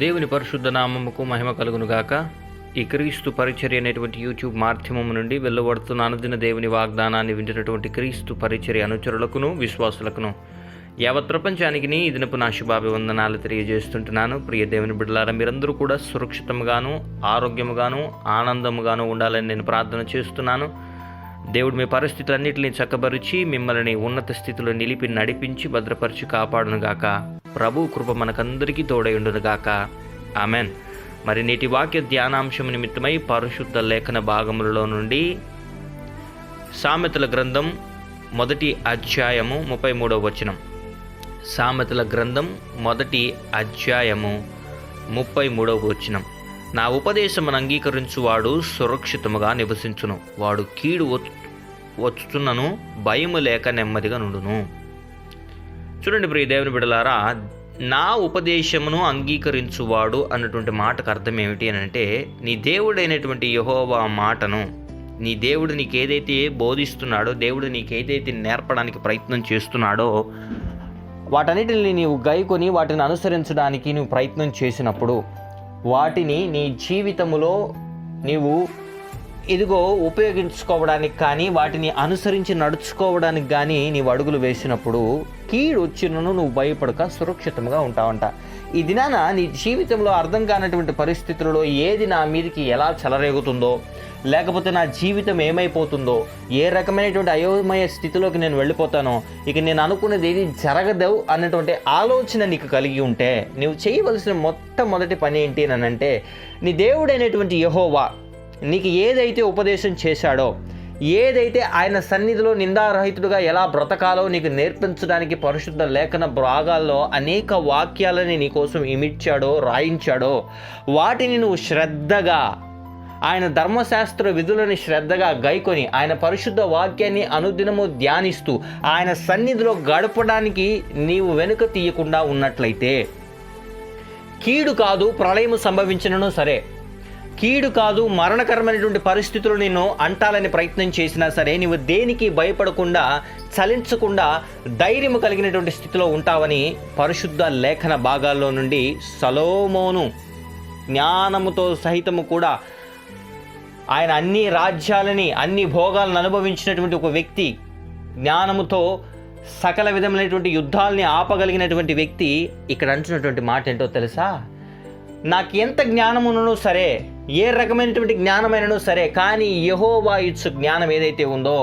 దేవుని పరిశుద్ధ నామముకు మహిమ కలుగును గాక. ఈ క్రీస్తు పరిచర్య అనేటువంటి యూట్యూబ్ మాధ్యమం నుండి వెళ్ళబడుతున్న అనుదిన దేవుని వాగ్దానాన్ని వింటున్నటువంటి క్రీస్తు పరిచర్య అనుచరులకును విశ్వాసులకును యావత్ ప్రపంచానికి ఈ దినపు నా శుభాభివందనాలు తెలియజేస్తుంటున్నాను. ప్రియ దేవుని బిడ్డలారా, మీరందరూ కూడా సురక్షితంగాను ఆరోగ్యముగాను ఆనందముగాను ఉండాలని నేను ప్రార్థన చేస్తున్నాను. దేవుడు మీ పరిస్థితులన్నింటినీ చక్కబరిచి మిమ్మల్ని ఉన్నత స్థితిలో నిలిపి నడిపించి భద్రపరిచి కాపాడునుగాక. ప్రభు కృప మనకందరికీ తోడైండునుగాక. ఆమెన్. మరి నేటి వాక్య ధ్యానాంశం నిమిత్తమై పరిశుద్ధ లేఖన భాగములలో నుండి సామెతల గ్రంథం 1వ అధ్యాయము 33వ వచనం. సామెతల గ్రంథం 1వ అధ్యాయము 33వ వచనం. నా ఉపదేశమును అంగీకరించువాడు సురక్షితముగా నివసించును, వాడు కీడు వచ్చుతున్నను భయము లేక నెమ్మదిగా నుండును. చూడండి ప్రియ దేవుని బిడ్డలారా, నా ఉపదేశమును అంగీకరించువాడు అన్నటువంటి మాటకు అర్థం ఏమిటి అని అంటే, నీ దేవుడైనటువంటి యెహోవా మాటను, నీ దేవుడు నీకు ఏదైతే బోధిస్తున్నాడో, దేవుడు నీకు ఏదైతే నేర్పడానికి ప్రయత్నం చేస్తున్నాడో వాటన్నిటిని నీవు గైకొని వాటిని అనుసరించడానికి నువ్వు ప్రయత్నం చేసినప్పుడు, వాటిని నీ జీవితములో నీవు ఇదిగో ఉపయోగించుకోవడానికి కానీ వాటిని అనుసరించి నడుచుకోవడానికి కానీ నీవు అడుగులు వేసినప్పుడు కీడు వచ్చినను నువ్వు భయపడక సురక్షితంగా ఉంటావంట. ఈ దినాన నీ జీవితంలో అర్థం కానటువంటి పరిస్థితులలో ఏది నా మీదకి ఎలా చెలరేగుతుందో, లేకపోతే నా జీవితం ఏమైపోతుందో, ఏ రకమైనటువంటి అయోమయ స్థితిలోకి నేను వెళ్ళిపోతానో, ఇక నేను అనుకున్నది ఏది జరగదు అన్నటువంటి ఆలోచన నీకు కలిగి ఉంటే నువ్వు చేయవలసిన మొట్టమొదటి పని ఏంటి అని అంటే, నీ దేవుడైనటువంటి యెహోవా నీకు ఏదైతే ఉపదేశం చేశాడో, ఏదైతే ఆయన సన్నిధిలో నిందారహితుడుగా ఎలా బ్రతకాలో నీకు నేర్పించడానికి పరిశుద్ధ లేఖన భాగాల్లో అనేక వాక్యాలని నీకోసం ఇమిడ్చాడో, రాయించాడో, వాటిని నువ్వు శ్రద్ధగా ఆయన ధర్మశాస్త్ర విధులని శ్రద్ధగా గైకొని ఆయన పరిశుద్ధ వాక్యాన్ని అనుదినము ధ్యానిస్తూ ఆయన సన్నిధిలో గడపడానికి నీవు వెనుక తీయకుండా ఉన్నట్లయితే, కీడు కాదు ప్రళయము సంభవించినను సరే, కీడు కాదు మరణకరమైనటువంటి పరిస్థితులు నిన్ను అంటాలని ప్రయత్నం చేసినా సరే, నీవు దేనికి భయపడకుండా చలించకుండా ధైర్యము కలిగినటువంటి స్థితిలో ఉంటావని పరిశుద్ధ లేఖన భాగాల్లో నుండి సొలొమోను జ్ఞానముతో సహితము కూడా ఆయన అన్ని రాజ్యాలని అన్ని భోగాలను అనుభవించినటువంటి ఒక వ్యక్తి, జ్ఞానముతో సకల విధమైనటువంటి యుద్ధాలని ఆపగలిగినటువంటి వ్యక్తి ఇక్కడ అంటున్నటువంటి మాట ఏంటో తెలుసా? నాకు ఎంత జ్ఞానమునను సరే, ఏ రకమైనటువంటి జ్ఞానమైనను సరే, కానీ యెహోవా ఇచ్చు జ్ఞానం ఏదైతే ఉందో,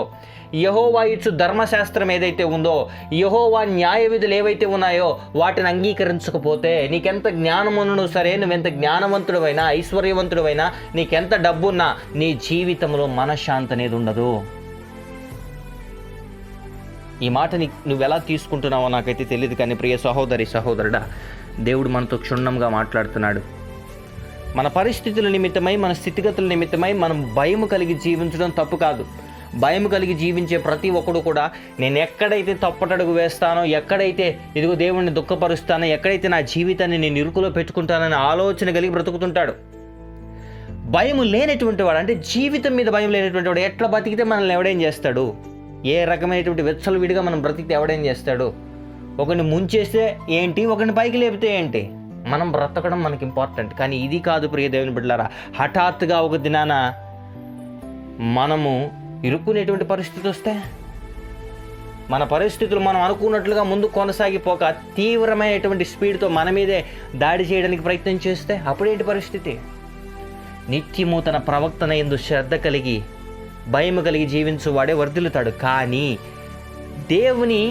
యెహోవా ఇచ్చు ధర్మశాస్త్రం ఏదైతే ఉందో, యెహోవా న్యాయ విధులు ఏవైతే ఉన్నాయో వాటిని అంగీకరించకపోతే నీకెంత జ్ఞానమునను సరే, నువ్వెంత జ్ఞానవంతుడవైనా ఐశ్వర్యవంతుడవైనా, నీకెంత డబ్బున్నా నీ జీవితంలో మనశ్శాంతి అనేది ఉండదు. ఈ మాటని నువ్వు ఎలా తీసుకుంటున్నావో నాకైతే తెలియదు, కానీ ప్రియ సహోదరి సహోదరుడా, దేవుడు మనతో క్షుణ్ణంగా మాట్లాడుతున్నాడు. మన పరిస్థితుల నిమిత్తమై, మన స్థితిగతుల నిమిత్తమై మనం భయం కలిగి జీవించడం తప్పు కాదు. భయం కలిగి జీవించే ప్రతి ఒక్కడు కూడా నేను ఎక్కడైతే తప్పటడుగు వేస్తానో, ఎక్కడైతే ఇదిగో దేవుణ్ణి దుఃఖపరుస్తానో, ఎక్కడైతే నా జీవితాన్ని నేను ఇరుకులో పెట్టుకుంటానని ఆలోచన కలిగి బ్రతుకుతుంటాడు. భయం లేనటువంటి వాడు, అంటే జీవితం మీద భయం లేనటువంటి వాడు ఎట్లా బతికితే మనల్ని ఎవడేం చేస్తాడు? ఏ రకమైనటువంటి విచ్చలవిడిగా మనం బ్రతికితే ఎవడేం చేస్తాడు? ఒకరిని ముంచేస్తే ఏంటి, ఒకరిని పైకి లేపితే ఏంటి? మనం బ్రతకడం మనకి ఇంపార్టెంట్. కానీ ఇది కాదు ప్రియ దేవుని బిడ్డలారా. హఠాత్తుగా ఒక దినాన మనము ఇరుక్కునేటువంటి పరిస్థితి వస్తే, మన పరిస్థితులు మనం అనుకున్నట్లుగా ముందు కొనసాగిపోక తీవ్రమైనటువంటి స్పీడ్తో మన మీదే దాడి చేయడానికి ప్రయత్నం చేస్తే అప్పుడేంటి పరిస్థితి? నిత్యము తన ప్రవక్తన యందు శ్రద్ధ కలిగి భయం కలిగి జీవించు వాడే వర్ధిల్లుతాడు. కానీ దేవుని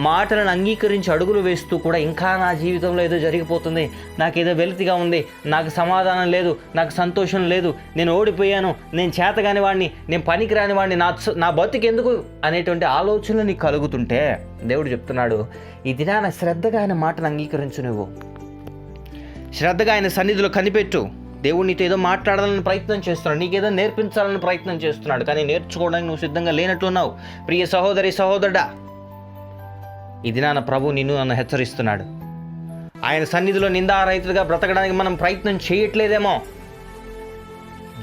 మాటలను అంగీకరించి అడుగులు వేస్తూ కూడా ఇంకా నా జీవితంలో ఏదో జరిగిపోతుంది, నాకేదో వెలితిగా ఉంది, నాకు సమాధానం లేదు, నాకు సంతోషం లేదు, నేను ఓడిపోయాను, నేను చేతగాని వాడిని, నేను పనికిరాని వాడిని, నా బతుకెందుకు అనేటువంటి ఆలోచనలు నీకు కలుగుతుంటే దేవుడు చెప్తున్నాడు, ఈ దినాన శ్రద్ధగా ఆయన మాటను అంగీకరించు. నువ్వు శ్రద్ధగా ఆయన సన్నిధిలో కనిపెట్టు. దేవుడు నీతో ఏదో మాట్లాడాలని ప్రయత్నం చేస్తున్నాడు, నీకేదో నేర్పించాలని ప్రయత్నం చేస్తున్నాడు, కానీ నేర్చుకోవడానికి నువ్వు సిద్ధంగా లేనట్లున్నావు. ప్రియ సహోదరి సహోదరుడా, ఈ దినాన ప్రభు నన్ను హెచ్చరిస్తున్నాడు. ఆయన సన్నిధిలో నిందారహితులుగా బ్రతకడానికి మనం ప్రయత్నం చేయట్లేదేమో.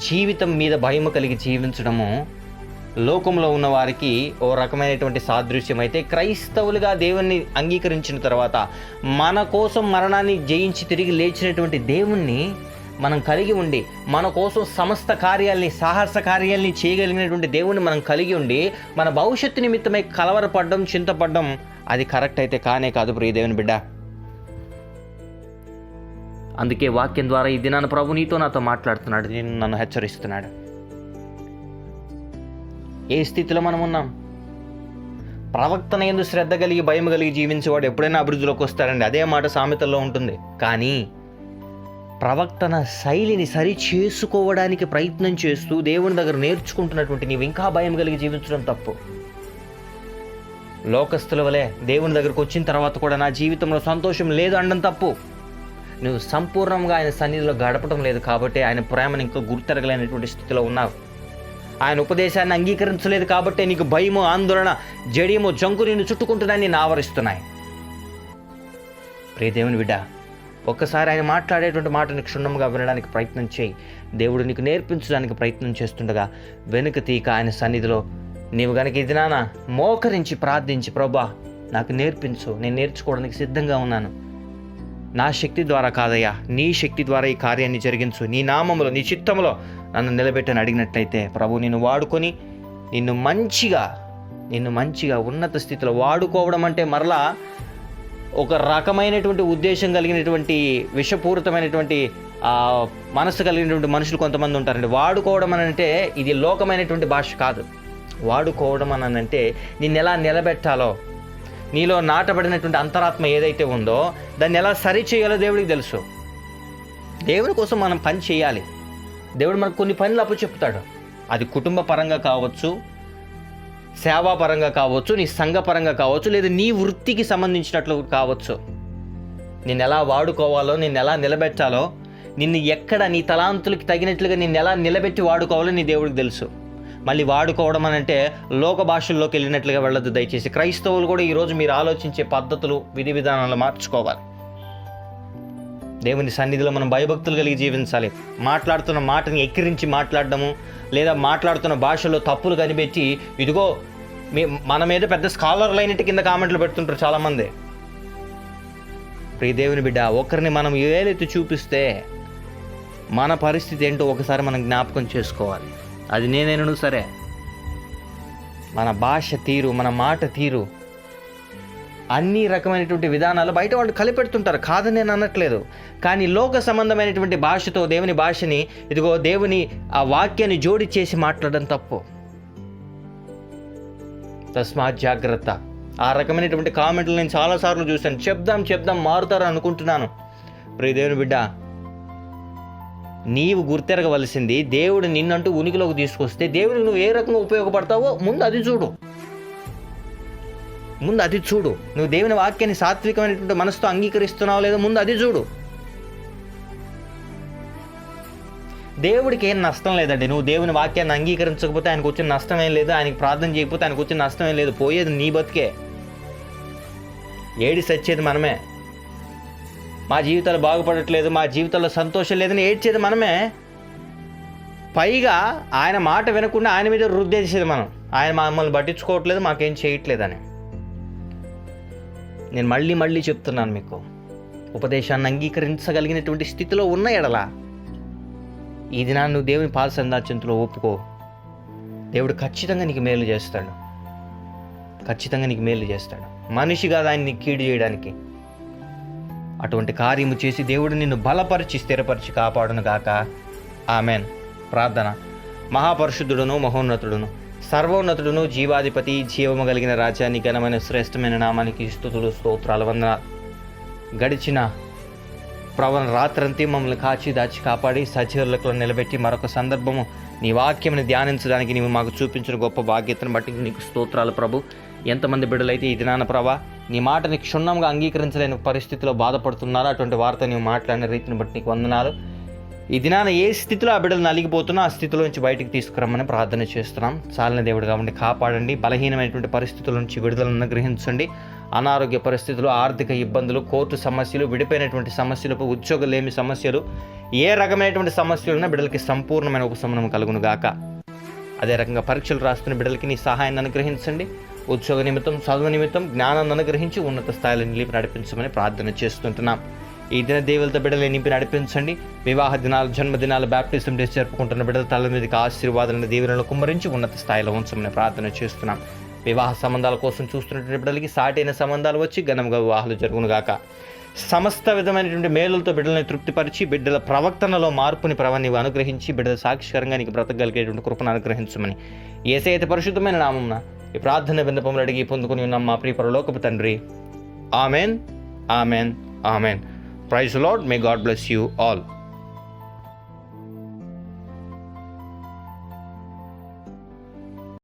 జీవితం మీద భయం కలిగి జీవించడము లోకంలో ఉన్న వారికి ఓ రకమైనటువంటి సాదృశ్యం అయితే, క్రైస్తవులుగా దేవుణ్ణి అంగీకరించిన తర్వాత మన కోసం మరణాన్ని జయించి తిరిగి లేచినటువంటి దేవుణ్ణి మనం కలిగి ఉండి, మన కోసం సమస్త కార్యాల్ని, సాహస కార్యాల్ని చేయగలిగినటువంటి దేవుణ్ణి మనం కలిగి ఉండి, మన భవిష్యత్తు నిమిత్తమై కలవరపడడం, చింతపడడం అది కరెక్ట్ అయితే కానే కాదు ప్రియ దేవుని బిడ్డ. అందుకే వాక్యం ద్వారా ఈ దినాన ప్రభు నీతో నాతో మాట్లాడుతున్నాడు, నన్ను హెచ్చరిస్తున్నాడు. ఏ స్థితిలో మనం ఉన్నాం? ప్రవక్తన యందు శ్రద్ధ కలిగి, భయం కలిగి జీవించేవాడు ఎప్పుడైనా అభివృద్ధిలోకి వస్తాడండి. అదే మాట సామెతల్లో ఉంటుంది. కానీ ప్రవక్తన శైలిని సరి చేసుకోవడానికి ప్రయత్నం చేస్తూ దేవుని దగ్గర నేర్చుకుంటున్నటువంటి నీవు ఇంకా భయం కలిగి జీవించడం తప్పు. లోకస్తుల వలె దేవుని దగ్గరకు వచ్చిన తర్వాత కూడా నా జీవితంలో సంతోషం లేదు అనడం తప్పు. నువ్వు సంపూర్ణంగా ఆయన సన్నిధిలో గడపడం లేదు కాబట్టి ఆయన ప్రేమను ఇంకా గుర్తెరగలేనటువంటి స్థితిలో ఉన్నావు. ఆయన ఉపదేశాన్ని అంగీకరించలేదు కాబట్టి నీకు భయము, ఆందోళన, జడియము, జంకు నిన్ను చుట్టుకుంటున్నాయి, నిన్ను ఆవరిస్తున్నాయి. ప్రియ దేవుని బిడ్డ, ఒక్కసారి ఆయన మాట్లాడేటువంటి మాటని క్షుణ్ణంగా వినడానికి ప్రయత్నం చేయి. దేవుడు నీకు నేర్పించడానికి ప్రయత్నం చేస్తుండగా వెనుక తీక ఆయన సన్నిధిలో నీవు గనక ఇది నాన్న మోకరించి ప్రార్థించి, ప్రభా నాకు నేర్పించు, నేను నేర్చుకోవడానికి సిద్ధంగా ఉన్నాను, నా శక్తి ద్వారా కాదయ్యా, నీ శక్తి ద్వారా ఈ కార్యాన్ని జరిగించు, నీ నామములో, నీ చిత్తములో నన్ను నిలబెట్టని అడిగినట్లయితే ప్రభు నిన్ను వాడుకొని నిన్ను మంచిగా ఉన్నత స్థితిలో వాడుకోవడం అంటే మరలా ఒక రకమైనటువంటి ఉద్దేశం కలిగినటువంటి విషపూరితమైనటువంటి మనసు కలిగినటువంటి మనుషులు కొంతమంది ఉంటారండి. వాడుకోవడం అని అంటే ఇది లోకమైనటువంటి భాష కాదు. వాడుకోవడం అని అంటే నిన్ను ఎలా నిలబెట్టాలో, నీలో నాటబడినటువంటి అంతరాత్మ ఏదైతే ఉందో దాన్ని ఎలా సరి చేయాలో దేవుడికి తెలుసు. దేవుని కోసం మనం పని చేయాలి. దేవుడు మనకు కొన్ని పనులు అప్పచెప్తాడు. అది కుటుంబ పరంగా కావచ్చు, సేవాపరంగా కావచ్చు, నీ సంఘపరంగా కావచ్చు, లేదా నీ వృత్తికి సంబంధించినట్లు కావచ్చు. నిన్ను ఎలా వాడుకోవాలో, నిన్ను ఎలా నిలబెట్టాలో, నిన్ను ఎక్కడ నీ తలాంతులకి తగినట్లుగా నిన్ను ఎలా నిలబెట్టి వాడుకోవాలో నీ దేవుడికి తెలుసు. మళ్ళీ వాడుకోవడం అని అంటే లోక భాషల్లోకి వెళ్ళినట్లుగా వెళ్ళొద్దు దయచేసి. క్రైస్తవులు కూడా ఈరోజు మీరు ఆలోచించే పద్ధతులు, విధి విధానాలు మార్చుకోవాలి. దేవుని సన్నిధిలో మనం భయభక్తులు కలిగి జీవించాలి. మాట్లాడుతున్న మాటని ఎక్కిరించి మాట్లాడడము, లేదా మాట్లాడుతున్న భాషలో తప్పులు కనిపెట్టి ఇదిగో మన మీద పెద్ద స్కాలర్లు అయినట్టు కింద కామెంట్లు పెడుతుంటారు చాలామంది. ప్రియ దేవుని బిడ్డ, ఒకరిని మనం ఏదైతే చూపిస్తే మన పరిస్థితి ఏంటో ఒకసారి మనం జ్ఞాపకం చేసుకోవాలి. అది నేనైనా సరే, మన భాష తీరు, మన మాట తీరు, అన్ని రకమైనటువంటి విధానాలు బయట వాళ్ళు కలిపెడుతుంటారు, కాదని నేను అనట్లేదు. కానీ లోక సంబంధమైనటువంటి భాషతో దేవుని భాషని, ఇదిగో దేవుని ఆ వాక్యాన్ని జోడి చేసి మాట్లాడడం తప్పు. తస్మాత్ జాగ్రత్త. ఆ రకమైనటువంటి కామెంట్లు నేను చాలాసార్లు చూశాను. చెప్దాం మారుతారు అనుకుంటున్నాను. ప్రియ దేవుని బిడ్డ, నీవు గుర్తెరగవలసింది, దేవుడు నిన్నంటూ ఉనికిలోకి తీసుకొస్తే దేవుడికి నువ్వు ఏ రకంగా ఉపయోగపడతావో ముందు అది చూడు. నువ్వు దేవుని వాక్యాన్ని సాత్వికమైనటువంటి మనసుతో అంగీకరిస్తున్నావో లేదో ముందు అది చూడు. దేవుడికి ఏం నష్టం లేదండి. నువ్వు దేవుని వాక్యాన్ని అంగీకరించకపోతే ఆయనకు వచ్చిన నష్టం ఏం లేదు, ఆయనకి ప్రార్థన చేయకపోతే ఆయనకు వచ్చిన నష్టం ఏం లేదు. పోయేది నీ బతికే, ఏడి సచ్చేది మనమే. మా జీవితాలు బాగుపడట్లేదు, మా జీవితంలో సంతోషం లేదని ఏడ్చేది మనమే. పైగా ఆయన మాట వినకుండా ఆయన మీద రుద్దేసేది మనం. ఆయన మమ్మల్ని పట్టించుకోవట్లేదు, మాకేం చేయట్లేదని. నేను మళ్ళీ చెప్తున్నాను మీకు, ఉపదేశాన్ని అంగీకరించగలిగినటువంటి స్థితిలో ఉన్న ఎడల ఈ దినాన్ని నువ్వు దేవుని పాద సందాచింతులో ఒప్పుకో. దేవుడు ఖచ్చితంగా నీకు మేలు చేస్తాడు. మనిషి కాదు ఆయన నీకు కీడు చేయడానికి. అటువంటి కార్యము చేసి దేవుడు నిన్ను బలపరిచి, స్థిరపరిచి కాపాడును గాక. ఆమెన్. ప్రార్థన. మహాపరిశుద్ధుడును, మహోన్నతుడును, సర్వోన్నతుడును, జీవాధిపతి, జీవము కలిగిన రాజ్యాన్ని, ఘనమైన శ్రేష్టమైన నామానికి స్తుతులు, స్తోత్రాలు, వందనాలు. గడిచిన రాత్రంతా మమ్మల్ని కాచి దాచి కాపాడి సజీవులకు నిలబెట్టి మరొక సందర్భము నీ వాక్యముని ధ్యానించడానికి నీవు మాకు చూపించిన గొప్ప భాగ్యతను బట్టి నీకు స్తోత్రాలు ప్రభు. ఎంతమంది బిడ్డలైతే ఈ దినాన ప్రభా నీ మాటని క్షుణ్ణంగా అంగీకరించలేని పరిస్థితిలో బాధపడుతున్నారో అటువంటి వార్త నీవు మాట్లాడిన రీతిని బట్టి నీకు వందనాలు. ఈ దినాన ఏ స్థితిలో ఆ బిడ్డలు నలిగిపోతున్నా ఆ స్థితిలో నుంచి బయటికి తీసుకురమ్మని ప్రార్థన చేస్తున్నాం. చాలిన దేవుడు కాబట్టి కాపాడండి. బలహీనమైనటువంటి పరిస్థితుల నుంచి విడుదలను గ్రహించండి. అనారోగ్య పరిస్థితులు, ఆర్థిక ఇబ్బందులు, కోర్టు సమస్యలు, విడిపోయినటువంటి సమస్యలు, ఉద్యోగలేమి సమస్యలు, ఏ రకమైనటువంటి సమస్యలున్నా బిడ్డలకి సంపూర్ణమైన ఉపశమనం కలుగును గాక. అదే రకంగా పరీక్షలు రాస్తున్న బిడ్డలకి నీ సహాయాన్ని అనుగ్రహించండి. ఉద్యోగ నిమిత్తం, చదువు నిమిత్తం జ్ఞానాన్ని అనుగ్రహించి ఉన్నత స్థాయిలో నిలిపి నడిపించమని ప్రార్థన చేస్తుంటున్నాం. ఈ దిన దేవులతో బిడ్డలు నింపి నడిపించండి. వివాహ దినాలు, జన్మదినాలు, బ్యాప్టిజం డేస్ జరుపుకుంటున్న బిడ్డల తల మీదకి ఆశీర్వాదాలను, దీవెనలను కుమ్మరించి ఉన్నత స్థాయిలో ఉంచమని ప్రార్థన చేస్తున్నాం. వివాహ సంబంధాల కోసం చూస్తున్నటువంటి బిడ్డలకి సాటైన సంబంధాలు వచ్చి ఘనంగా వివాహాలు జరుగునుగాక. సమస్త విధమైనటువంటి మేలులతో బిడ్డలని తృప్తిపరిచి, బిడ్డల ప్రవర్తనలో మార్పుని నీవు అనుగ్రహించి, బిడ్డల సాక్షికరంగా నీకు బ్రతకగలిగేటువంటి కృపను అనుగ్రహించమని యేసయ్య పరిశుద్ధమైన నామమున ఈ ప్రార్థన విన్నపములు అడిగి పొందుకుని ఉన్నాం మా ప్రియ పరలోకపు తండ్రి. Amen, amen, amen. Praise the Lord. May God bless you all.